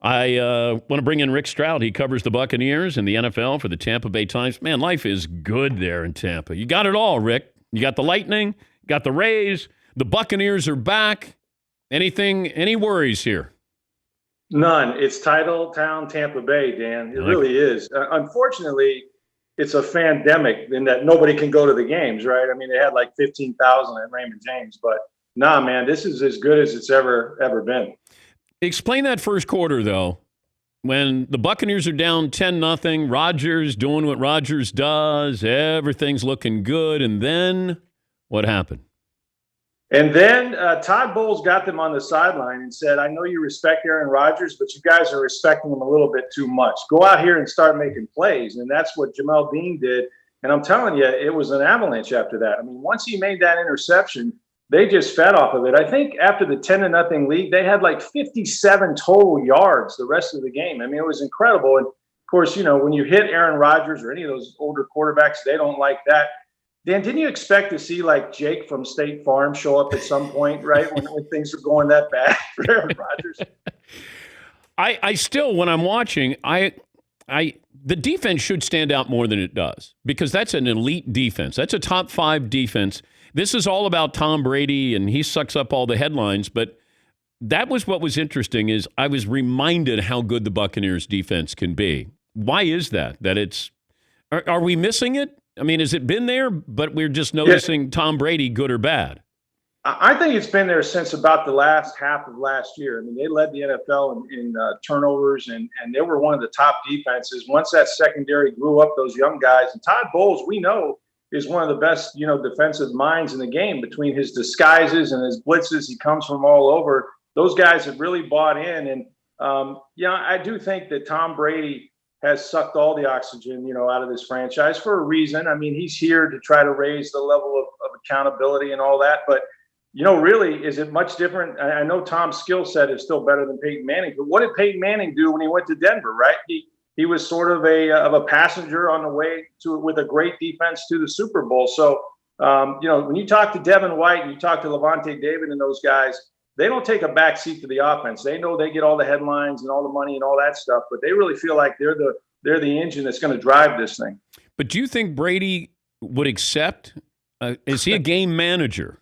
I want to bring in Rick Stroud. He covers the Buccaneers and the NFL for the Tampa Bay Times. Man, life is good there in Tampa. You got it all, Rick. You got the Lightning, got the Rays, the Buccaneers are back. Any worries here? None. It's title town Tampa Bay, Dan. It really is. Unfortunately, it's a pandemic in that nobody can go to the games, right? I mean, they had like 15,000 at Raymond James, but nah, man, this is as good as it's ever been. Explain that first quarter, though. When the Buccaneers are down 10-0, Rodgers doing what Rodgers does, everything's looking good, and then what happened? And then Todd Bowles got them on the sideline and said, I know you respect Aaron Rodgers, but you guys are respecting him a little bit too much. Go out here and start making plays. And that's what Jamel Dean did. And I'm telling you, it was an avalanche after that. I mean, once he made that interception, they just fed off of it. I think after the 10-0 lead, they had like 57 total yards the rest of the game. I mean, it was incredible. And of course, you know, when you hit Aaron Rodgers or any of those older quarterbacks, they don't like that. Dan, didn't you expect to see like Jake from State Farm show up at some point, right? When things are going that bad for Aaron Rodgers? I still, when I'm watching, the defense should stand out more than it does because that's an elite defense. That's a top 5 defense. This is all about Tom Brady, and he sucks up all the headlines. But that was what was interesting is I was reminded how good the Buccaneers defense can be. Why is that? Are we missing it? I mean, has it been there, but we're just noticing Tom Brady, good or bad? I think it's been there since about the last half of last year. I mean, they led the NFL in turnovers, and they were one of the top defenses. Once that secondary grew up, those young guys, and Todd Bowles, we know, is one of the best, defensive minds in the game between his disguises and his blitzes. He comes from all over. Those guys have really bought in. And, I do think that Tom Brady has sucked all the oxygen, out of this franchise for a reason. I mean, he's here to try to raise the level of accountability and all that. But, really, is it much different? I know Tom's skill set is still better than Peyton Manning, but what did Peyton Manning do when he went to Denver, right? He was sort of a passenger on the way with a great defense to the Super Bowl. So, when you talk to Devin White and you talk to Levante David and those guys, they don't take a back seat to the offense. They know they get all the headlines and all the money and all that stuff, but they really feel like they're the engine that's going to drive this thing. But do you think Brady would accept? Is he a game manager?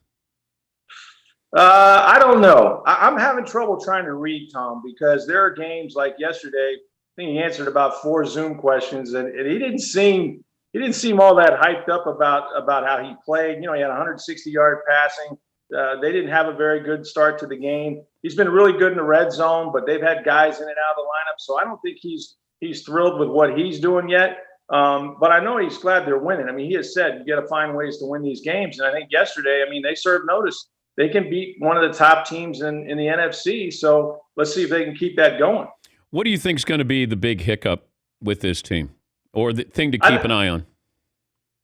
I don't know. I'm having trouble trying to read Tom because there are games like yesterday. I think he answered about 4 Zoom questions, and he didn't seem all that hyped up about how he played. He had 160-yard passing. They didn't have a very good start to the game. He's been really good in the red zone, but they've had guys in and out of the lineup. So I don't think he's thrilled with what he's doing yet. But I know he's glad they're winning. I mean, he has said you got to find ways to win these games. And I think yesterday, they served notice. They can beat one of the top teams in the NFC. So let's see if they can keep that going. What do you think is going to be the big hiccup with this team or the thing to keep an eye on?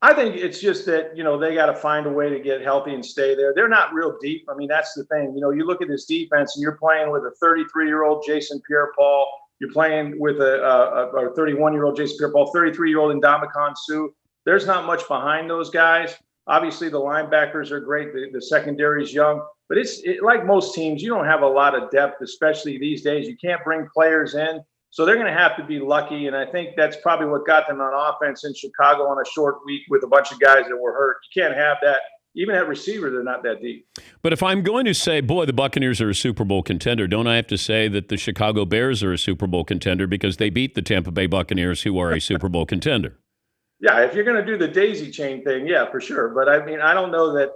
I think it's just that, they got to find a way to get healthy and stay there. They're not real deep. I mean, that's the thing. You look at this defense and you're playing with a 33-year-old Jason Pierre-Paul. You're playing with a 31-year-old Jason Pierre-Paul, 33-year-old Ndamukong Suh. There's not much behind those guys. Obviously, the linebackers are great. The secondary is young. But it's like most teams, you don't have a lot of depth, especially these days. You can't bring players in. So they're going to have to be lucky, and I think that's probably what got them on offense in Chicago on a short week with a bunch of guys that were hurt. You can't have that. Even at receiver, they're not that deep. But if I'm going to say, boy, the Buccaneers are a Super Bowl contender, don't I have to say that the Chicago Bears are a Super Bowl contender because they beat the Tampa Bay Buccaneers, who are a Super Bowl contender? Yeah, if you're going to do the daisy chain thing, yeah, for sure. But I don't know that.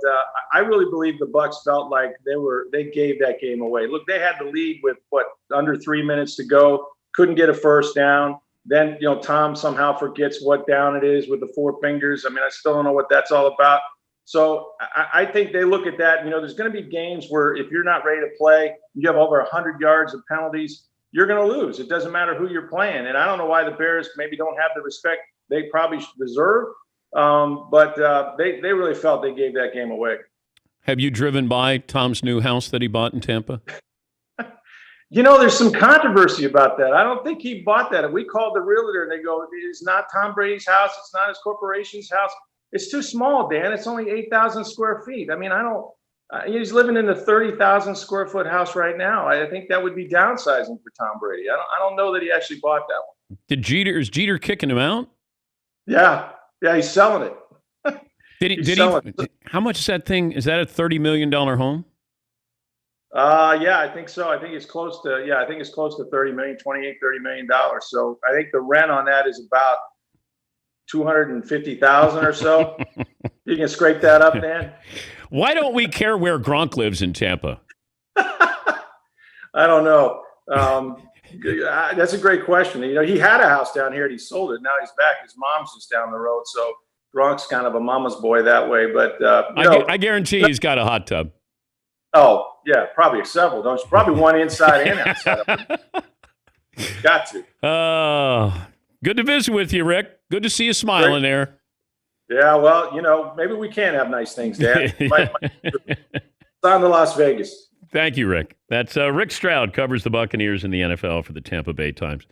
I really believe the Bucs felt like they gave that game away. Look, they had the lead with under 3 minutes to go. Couldn't get a first down. Then, Tom somehow forgets what down it is with the 4 fingers. I still don't know what that's all about. So I think they look at that. There's going to be games where if you're not ready to play, you have over 100 yards of penalties, you're going to lose. It doesn't matter who you're playing. And I don't know why the Bears maybe don't have the respect they probably deserve. But they really felt they gave that game away. Have you driven by Tom's new house that he bought in Tampa? There's some controversy about that. I don't think he bought that. We called the realtor and they go, it's not Tom Brady's house. It's not his corporation's house. It's too small, Dan. It's only 8,000 square feet. I He's living in a 30,000 square foot house right now. I think that would be downsizing for Tom Brady. I don't know that he actually bought that one. Is Jeter kicking him out? Yeah, he's selling it. How much is that thing? Is that a $30 million home? Yeah, I think so. I think it's close to 30 million, 28, $30 million. So I think the rent on that is about 250,000 or so. You can scrape that up, Dan. Why don't we care where Gronk lives in Tampa? I don't know. That's a great question. He had a house down here and he sold it. Now he's back. His mom's just down the road. So Gronk's kind of a mama's boy that way. But I guarantee he's got a hot tub. Oh, yeah, probably several. Don't you? Probably one inside and outside. Got to. Good to visit with you, Rick. Good to see you smiling there. Yeah, well, maybe we can have nice things, Dan. It's on to Las Vegas. Thank you, Rick. That's Rick Stroud, covers the Buccaneers in the NFL for the Tampa Bay Times.